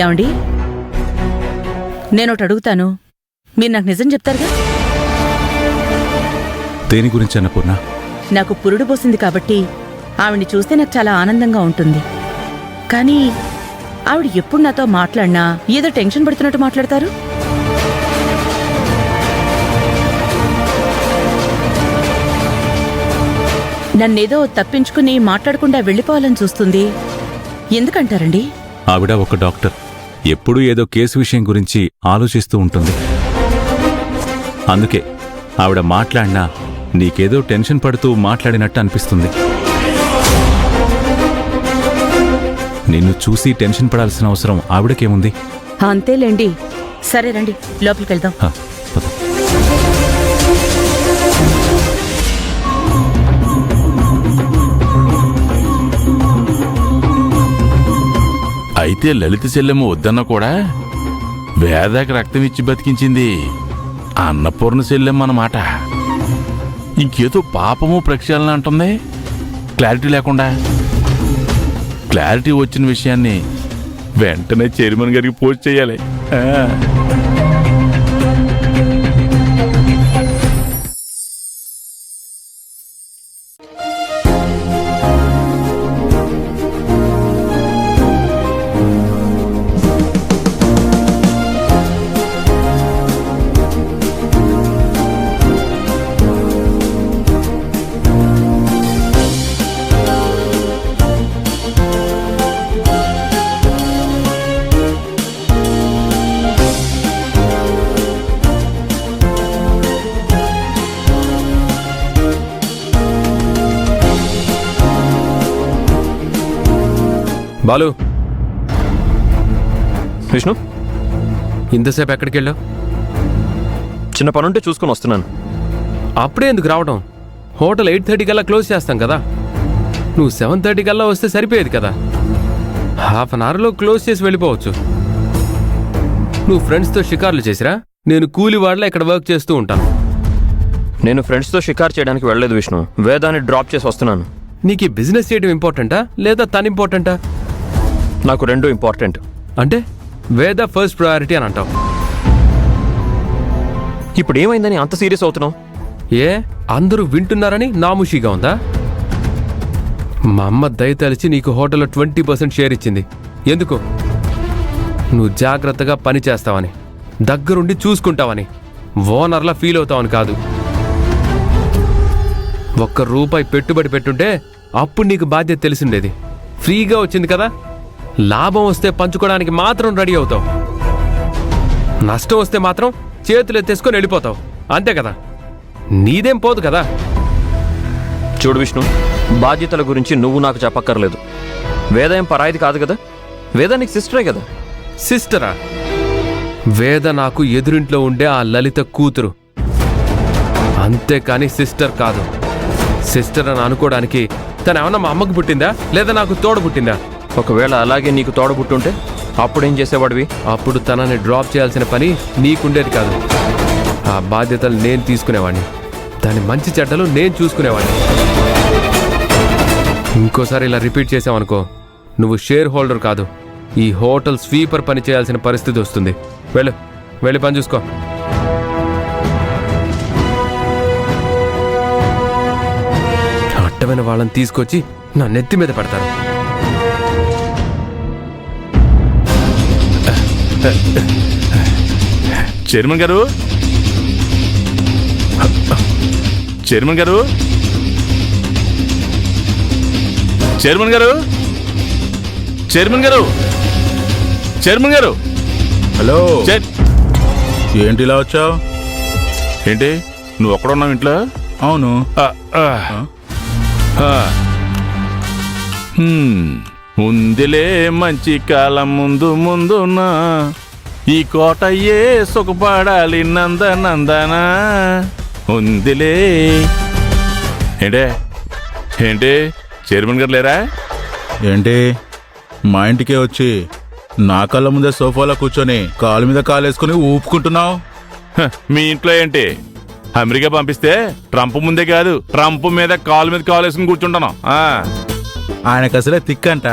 ఏమండి, నేనొకటి అడుగుతాను, మీరు నాకు నిజం చెప్తారుగా? దేని గురించి అన్నపూర్ణ? నాకు పురుడు పోసింది కాబట్టి ఆవిడ్ని చూస్తే నాకు చాలా ఆనందంగా ఉంటుంది. కానీ ఆవిడ ఎప్పుడు నాతో మాట్లాడినా ఏదో టెన్షన్ పడుతున్నట్టు మాట్లాడతారు. నన్నేదో తప్పించుకుని మాట్లాడకుండా వెళ్ళిపోవాలని చూస్తుంది. ఎందుకంటారండి? ఆవిడ ఒక డాక్టర్. ఎప్పుడూ ఏదో కేసు విషయం గురించి ఆలోచిస్తూ ఉంటుంది. అందుకే ఆవిడ మాట్లాడినా నీకేదో టెన్షన్ పడుతూ మాట్లాడినట్టు అనిపిస్తుంది. నిన్ను చూసి టెన్షన్ పడాల్సిన అవసరం ఆవిడకేముంది? అంతేలేండి. సరే రండి, లోపలికెళ్దాం. పద. అయితే లలిత చెల్లెమ్మ వద్దన్న కూడా వేదాకి రక్తం ఇచ్చి బతికించింది అన్నపూర్ణ చెల్లెమ్మ అన్నమాట. ఇంకేదో పాపము ప్రక్షాళన అంటుంది క్లారిటీ లేకుండా. క్లారిటీ వచ్చిన విషయాన్ని వెంటనే చైర్మన్ గారికి పోస్ట్ చేయాలి. బాలు, విష్ణు, ఇంతసేపు ఎక్కడికి వెళ్ళావు? చిన్న పనుంటే చూసుకొని వస్తున్నాను. అప్పుడే ఎందుకు రావడం? హోటల్ 8:30 కల్లా క్లోజ్ చేస్తాం కదా. నువ్వు 7:30 కల్లా వస్తే సరిపోయేది కదా. హాఫ్ అన్ అవర్లో క్లోజ్ చేసి వెళ్ళిపోవచ్చు. నువ్వు ఫ్రెండ్స్తో షికార్లు చేసిరా? నేను కూలివాడలా ఇక్కడ వర్క్ చేస్తూ ఉంటాను. నేను ఫ్రెండ్స్తో షికారు చేయడానికి వెళ్ళలేదు విష్ణు, వేదాన్ని డ్రాప్ చేసి వస్తున్నాను. నీకు ఈ బిజినెస్ చేయడం ఇంపార్టెంటా లేదా తను ఇంపార్టెంటా? నాకు రెండు ఇంపార్టెంట్. అంటే వేద ఫస్ట్ ప్రయారిటీ అని అంటావు. ఇప్పుడు ఏమైందని అంత సీరియస్ అవుతున్నావు? ఏ అందరూ వింటున్నారని నాముషిగా ఉందా? మా అమ్మ దయతలిచి నీకు హోటల్లో 20% షేర్ ఇచ్చింది. ఎందుకు? నువ్వు జాగ్రత్తగా పని చేస్తావని, దగ్గరుండి చూసుకుంటావని, ఓనర్లా ఫీల్ అవుతావని కాదు. ₹1 పెట్టుబడి పెట్టుంటే అప్పుడు నీకు బాధ్యత తెలిసిండేది. ఫ్రీగా వచ్చింది కదా, లాభం వస్తే పంచుకోవడానికి మాత్రం రెడీ అవుతావు. నష్టం వస్తే మాత్రం చేతులు ఎత్తేసుకొని వెళ్ళిపోతావు. అంతే కదా, నీదేం పోదు కదా. చూడు విష్ణు, బాధ్యతల గురించి నువ్వు నాకు చెప్పక్కర్లేదు. వేద ఏం పరాయిది కాదు కదా. వేద నీకు సిస్టరే కదా. సిస్టరా? వేద నాకు ఎదురింట్లో ఉండే ఆ లలిత కూతురు, అంతేకాని సిస్టర్ కాదు. సిస్టర్ అని అనుకోవడానికి తను ఏమన్నా మా అమ్మకు పుట్టిందా లేదా నాకు తోడు పుట్టిందా? ఒకవేళ అలాగే నీకు తోడబుట్టుంటే అప్పుడేం చేసేవాడివి? అప్పుడు తనని డ్రాప్ చేయాల్సిన పని నీకుండేది కాదు. ఆ బాధ్యతలు నేను తీసుకునేవాడిని, దాని మంచి చెడ్డలు నేను చూసుకునేవాడిని. ఇంకోసారి ఇలా రిపీట్ చేసావనుకో, నువ్వు షేర్ హోల్డర్ కాదు, ఈ హోటల్ స్వీపర్ పని చేయాల్సిన పరిస్థితి వస్తుంది. వెళ్ళి పని చూసుకో. అడ్డమైన వాళ్ళని తీసుకొచ్చి నా నెత్తి మీద పెడతారు. చైర్మన్ గారు, చైర్మన్ గారు, చైర్మన్ గారు, చైర్మన్ గారు, చైర్మన్ గారు. హలో. ఏంటి ఇలా వచ్చావు? ఏంటి నువ్వు ఒక్కడున్నావు ఇంట్లో? అవును. ఉందిలే మంచి కాలం ముందు ముందున్నా, ఈ కోటయ్యే సుఖపడాలి నందనందన. ఉందిలే. ఏంటి చైర్మన్ గారు లేరా? ఏంటి మా ఇంటికే వచ్చి నా కళ్ళ ముందే సోఫాలో కూర్చొని కాలు మీద కాలేసుకుని ఊపుకుంటున్నావు? మీ ఇంట్లో ఏంటి, అమెరికా పంపిస్తే ట్రంప్ ముందే కాదు, ట్రంప్ మీద కాలు వేసుకుని కూర్చుంటాను. ఆయనకు అసలే తిక్కంట,